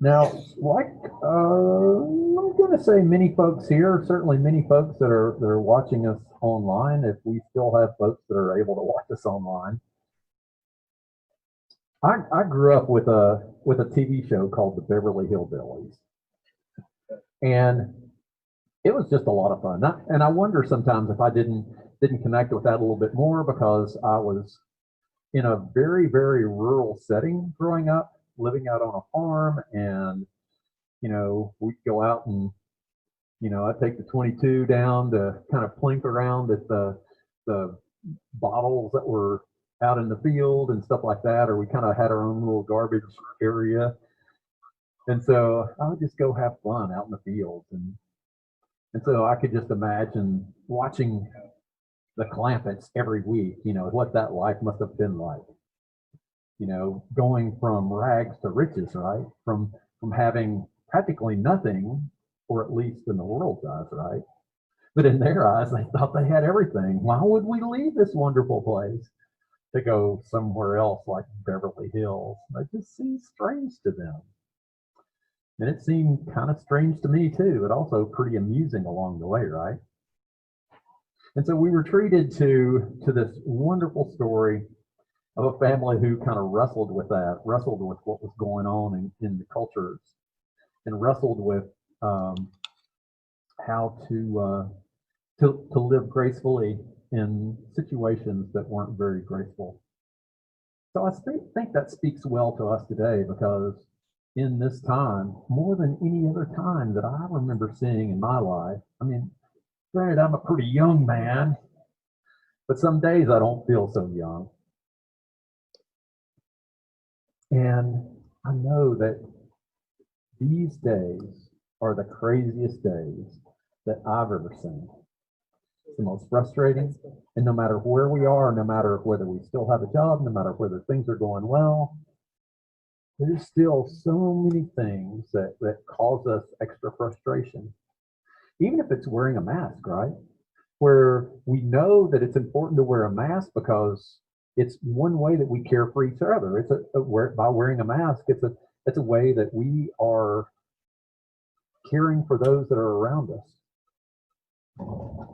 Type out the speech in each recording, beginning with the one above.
Now, like I'm going to say, many folks here, certainly many folks that are watching us online, if we still have folks that are able to watch us online. I grew up with a TV show called The Beverly Hillbillies, and it was just a lot of fun. And I wonder sometimes if I didn't connect with that a little bit more because I was in a very rural setting growing up, living out on a farm, and we'd go out and I'd take the 22 down to kind of plink around at the bottles that were out in the field and stuff like that, or we kind of had our own little garbage area. And so I would just go have fun out in the fields. And so I could just imagine watching the Clampetts every week, what that life must have been like, going from rags to riches, right? From having practically nothing, or at least in the world's eyes, right? But in their eyes, they thought they had everything. Why would we leave this wonderful place to go somewhere else like Beverly Hills? That just seems strange to them. And it seemed kind of strange to me too, but also pretty amusing along the way, right? And so we were treated to this wonderful story of a family who kind of wrestled with what was going on in the cultures, and wrestled with how to live gracefully in situations that weren't very graceful. So I think that speaks well to us today, because in this time, more than any other time that I remember seeing in my life, I mean, granted, I'm a pretty young man, but some days I don't feel so young. And I know that these days are the craziest days that I've ever seen. It's the most frustrating. And no matter where we are, no matter whether we still have a job, no matter whether things are going well, there's still so many things that cause us extra frustration. Even if it's wearing a mask, right? Where we know that it's important to wear a mask because it's one way that we care for each other. By wearing a mask, it's a way that we are caring for those that are around us.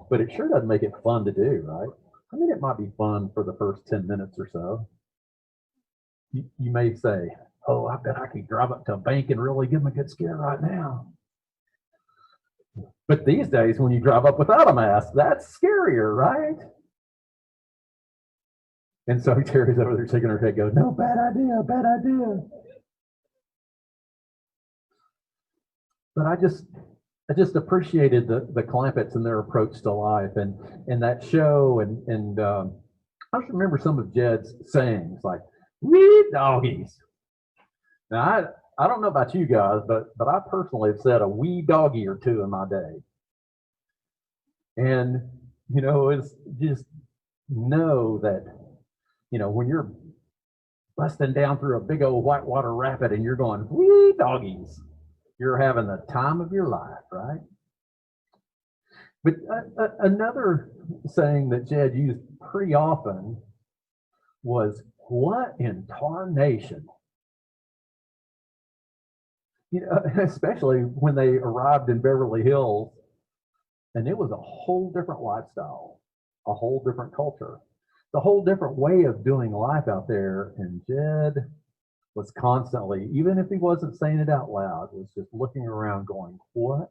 But it sure doesn't make it fun to do, right? I mean, it might be fun for the first 10 minutes or so. You may say, oh, I bet I could drive up to a bank and really give them a good scare right now. But these days, when you drive up without a mask, that's scarier, right? And so Terry's over there shaking her head, goes, no, bad idea, bad idea. But I just appreciated the Clampetts and their approach to life, and that show, and I just remember some of Jed's sayings like "wee doggies." Now I don't know about you guys, but I personally have said a wee doggy or two in my day, and it's just know that when you're busting down through a big old whitewater rapid and you're going wee doggies, you're having the time of your life, right? But another saying that Jed used pretty often was, what in tarnation? Especially when they arrived in Beverly Hills, and it was a whole different lifestyle, a whole different culture, a whole different way of doing life out there. And Jed was constantly, even if he wasn't saying it out loud, was just looking around going, what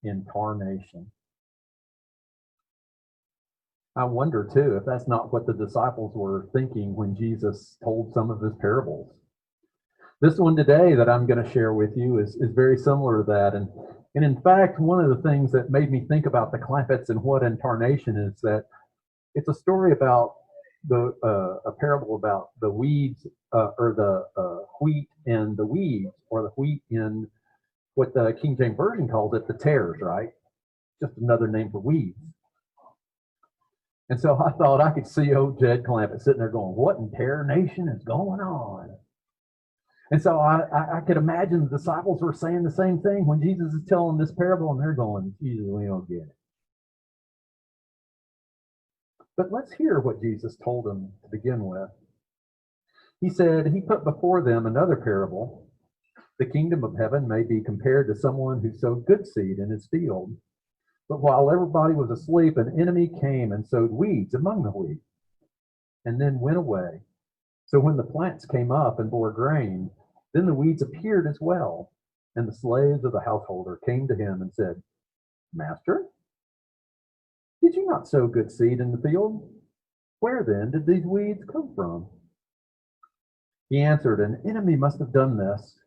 in tarnation? I wonder too if that's not what the disciples were thinking when Jesus told some of his parables. This one today that I'm going to share with you is very similar to that. And in fact, one of the things that made me think about the Clampetts and what in tarnation is that it's a story about a parable about the weeds, or the wheat and the weeds, or the wheat in what the King James Version calls it, the tares, right? Just another name for weeds. And so I thought I could see old Jed Clampett sitting there going, what in tarnation is going on? And so I could imagine the disciples were saying the same thing when Jesus is telling this parable, and they're going, Jesus, we don't get it. But let's hear what Jesus told them to begin with. He said, he put before them another parable The kingdom of heaven may be compared to someone who sowed good seed in his field. But while everybody was asleep, an enemy came and sowed weeds among the wheat and then went away. So when the plants came up and bore grain, then the weeds appeared as well. And the slaves of the householder came to him and said, Master, did you not sow good seed in the field? Where then did these weeds come from? He answered, An enemy must have done this.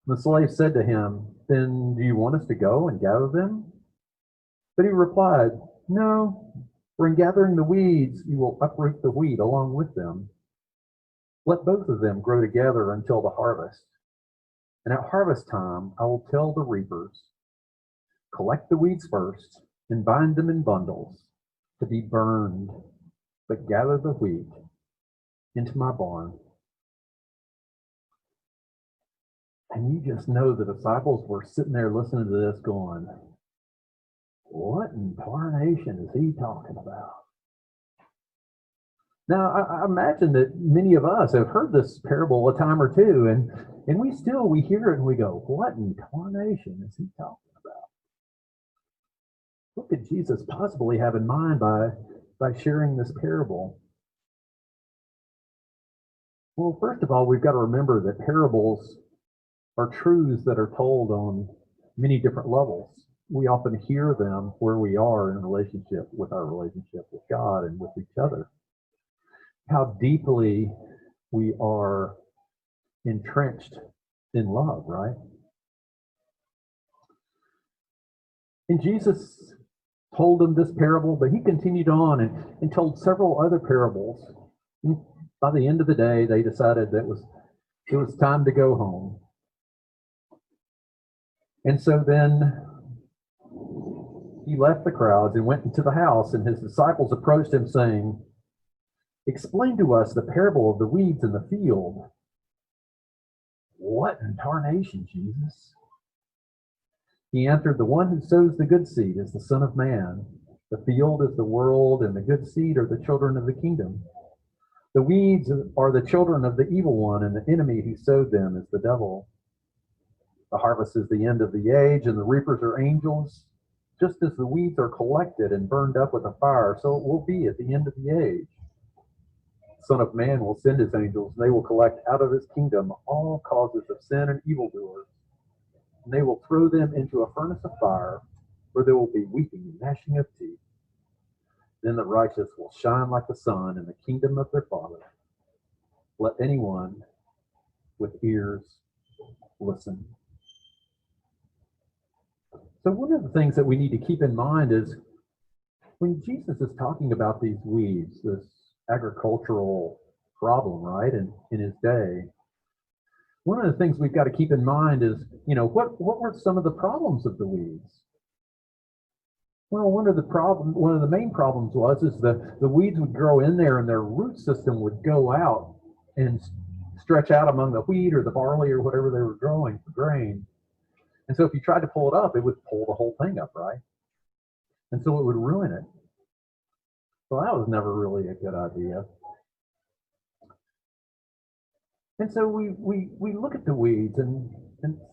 The slave said to him, Then do you want us to go and gather them? But he replied, No, for in gathering the weeds, you will uproot the wheat along with them. Let both of them grow together until the harvest. And at harvest time, I will tell the reapers, Collect the weeds first and bind them in bundles to be burned, but gather the wheat into my barn. And you just know the disciples were sitting there listening to this going, what in tarnation is he talking about? Now, I imagine that many of us have heard this parable a time or two, and we hear it and we go, what in tarnation is he talking about? What could Jesus possibly have in mind by sharing this parable? Well, first of all, we've got to remember that parables are truths that are told on many different levels. We often hear them where we are in relationship with our relationship with God and with each other. How deeply we are entrenched in love, right? And Jesus told them this parable, but he continued on and told several other parables. And by the end of the day, they decided that it was time to go home. And so then he left the crowds and went into the house, and his disciples approached him saying, Explain to us the parable of the weeds in the field. What in tarnation, Jesus? He answered, The one who sows the good seed is the Son of Man. The field is the world, and the good seed are the children of the kingdom. The weeds are the children of the evil one, and the enemy who sowed them is the devil. The harvest is the end of the age, and the reapers are angels. Just as the weeds are collected and burned up with a fire, so it will be at the end of the age. The Son of Man will send his angels, and they will collect out of his kingdom all causes of sin and evildoers, and they will throw them into a furnace of fire, where there will be weeping and gnashing of teeth. Then the righteous will shine like the sun in the kingdom of their Father. Let anyone with ears listen. So one of the things that we need to keep in mind is when Jesus is talking about these weeds, this agricultural problem, right, in his day, one of the things we've got to keep in mind is, what were some of the problems of the weeds? Well, one of the main problems is the weeds would grow in there and their root system would go out and stretch out among the wheat or the barley or whatever they were growing for grain. And so if you tried to pull it up, it would pull the whole thing up, right? And so it would ruin it. Well, that was never really a good idea. And so we look at the weeds, and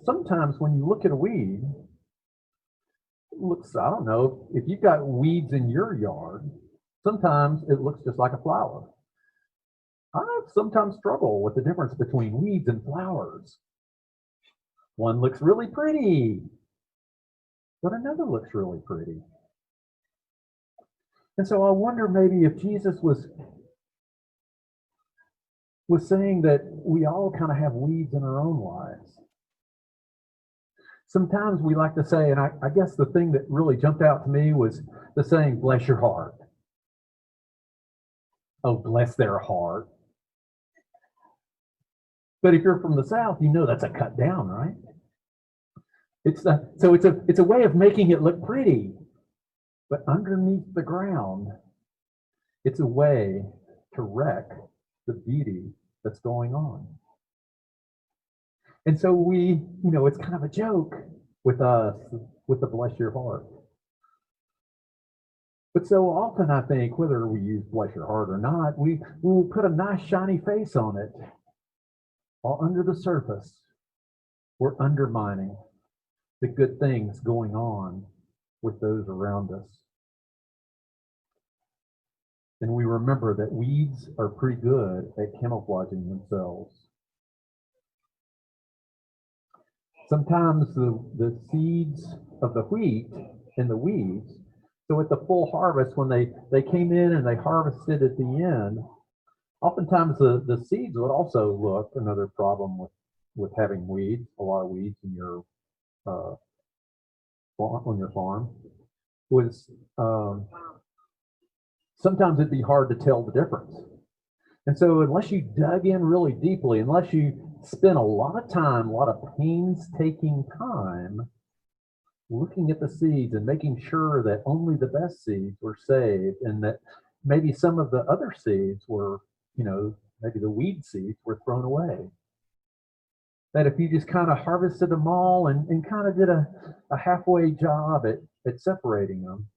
sometimes when you look at a weed, it looks, I don't know, if you've got weeds in your yard, sometimes it looks just like a flower. I sometimes struggle with the difference between weeds and flowers. One looks really pretty, but another looks really pretty. And so I wonder maybe if Jesus was saying that we all kind of have weeds in our own lives. Sometimes we like to say, and I guess the thing that really jumped out to me was the saying, bless your heart. Oh, bless their heart. But if you're from the South, you know that's a cut down, right? It's a way of making it look pretty, but underneath the ground, it's a way to wreck the beauty that's going on. And so it's kind of a joke with us, with the bless your heart. But so often I think, whether we use bless your heart or not, we will put a nice shiny face on it, while under the surface, we're undermining the good things going on with those around us. And we remember that weeds are pretty good at camouflaging themselves. Sometimes the seeds of the wheat and the weeds, so at the full harvest, when they came in and they harvested at the end, oftentimes the seeds would also look, another problem with having weeds, a lot of weeds in your on your farm, was sometimes it'd be hard to tell the difference. And so unless you dug in really deeply, unless you spent a lot of time, a lot of painstaking time looking at the seeds and making sure that only the best seeds were saved, and that maybe some of the other seeds were, maybe the weed seeds were thrown away. That if you just kind of harvested them all and kind of did a halfway job at separating them,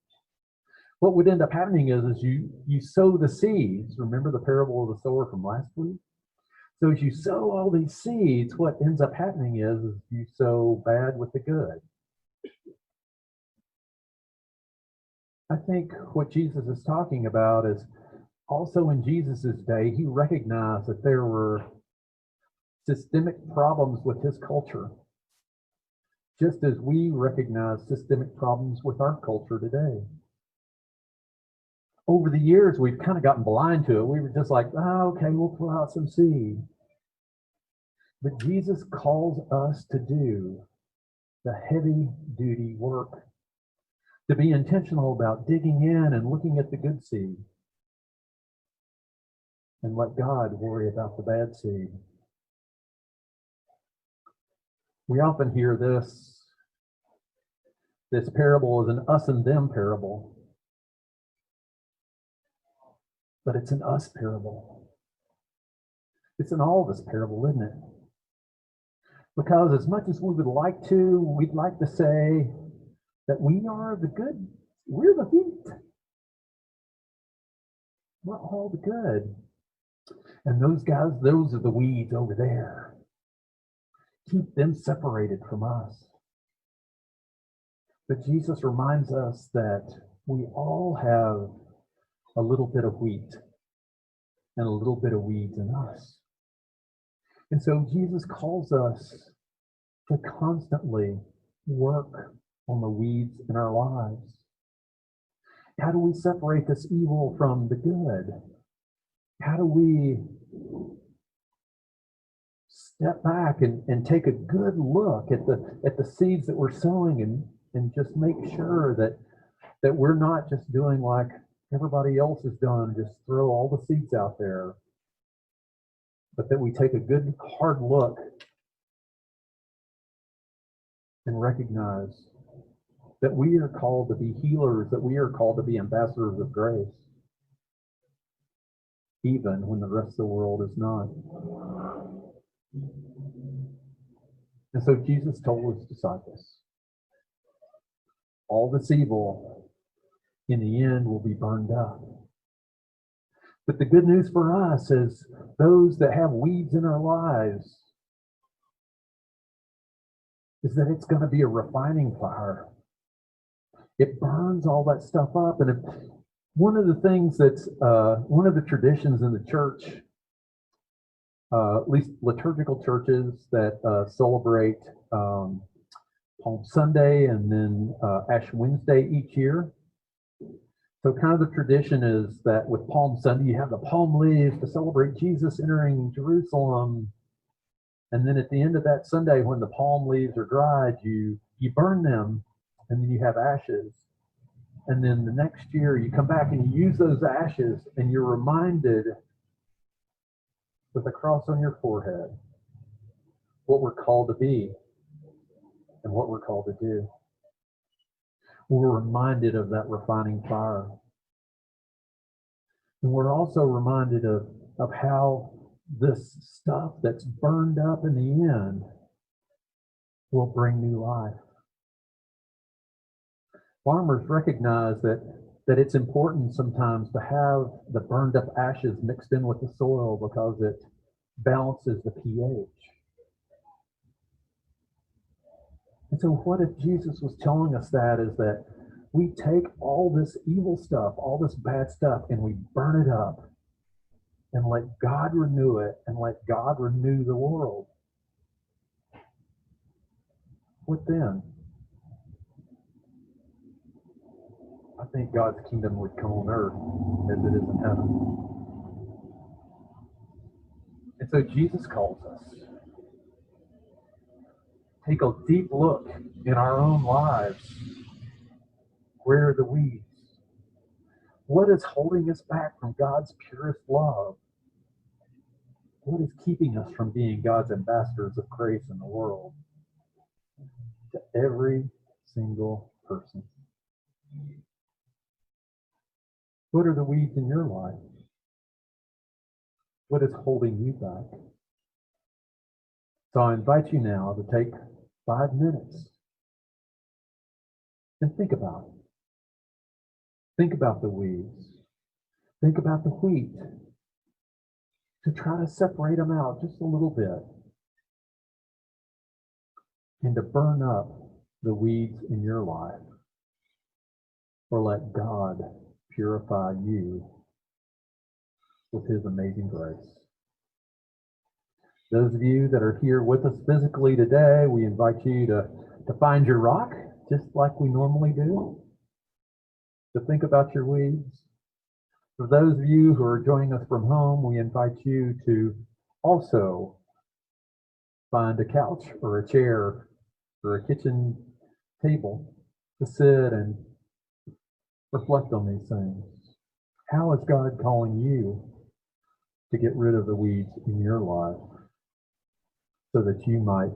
what would end up happening is you sow the seeds. Remember the parable of the sower from last week? So as you sow all these seeds, what ends up happening is you sow bad with the good. I think what Jesus is talking about is also in Jesus's day, he recognized that there were systemic problems with his culture, just as we recognize systemic problems with our culture today. Over the years, we've kind of gotten blind to it. We were just like, oh, okay, we'll throw out some seed. But Jesus calls us to do the heavy duty work, to be intentional about digging in and looking at the good seed, and let God worry about the bad seed. We often hear this parable is an us and them parable, but it's an us parable. It's an all of us parable, isn't it? Because as much as we would like to, we'd like to say that we are the good, we're the wheat. We're all the good. And those guys, those are the weeds over there. Keep them separated from us. But Jesus reminds us that we all have a little bit of wheat and a little bit of weeds in us. And so Jesus calls us to constantly work on the weeds in our lives. How do we separate this evil from the good? How do we step back and take a good look at the seeds that we're sowing and just make sure that we're not just doing like everybody else has done, just throw all the seeds out there, but that we take a good hard look and recognize that we are called to be healers, that we are called to be ambassadors of grace, even when the rest of the world is not. And so Jesus told his disciples, all this evil in the end will be burned up. But the good news for us is those that have weeds in our lives is that it's going to be a refining fire. It burns all that stuff up. And one of the things that's one of the traditions in the church, at least liturgical churches that celebrate Palm Sunday and then Ash Wednesday each year. So kind of the tradition is that with Palm Sunday, you have the palm leaves to celebrate Jesus entering Jerusalem. And then at the end of that Sunday, when the palm leaves are dried, you burn them, and then you have ashes. And then the next year, you come back and you use those ashes, and you're reminded with a cross on your forehead what we're called to be and what we're called to do. We're reminded of that refining fire. And we're also reminded of how this stuff that's burned up in the end will bring new life. Farmers recognize that it's important sometimes to have the burned up ashes mixed in with the soil because it balances the pH. And so what if Jesus was telling us that is that we take all this evil stuff, all this bad stuff, and we burn it up and let God renew it and let God renew the world? What then? I think God's kingdom would come on earth as it is in heaven. And so Jesus calls us. Take a deep look in our own lives. Where are the weeds? What is holding us back from God's purest love? What is keeping us from being God's ambassadors of grace in the world? To every single person. What are the weeds in your life? What is holding you back? So I invite you now to take 5 minutes and think about it. Think about the weeds. Think about the wheat. To try to separate them out just a little bit. And to burn up the weeds in your life. Or let God purify you with his amazing grace. Those of you that are here with us physically today, we invite you to find your rock, just like we normally do. To think about your weeds. For those of you who are joining us from home, we invite you to also find a couch or a chair or a kitchen table to sit and reflect on these things. How is God calling you to get rid of the weeds in your life so that you might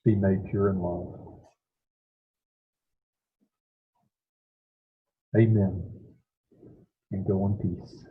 be made pure in love? Amen. And go in peace.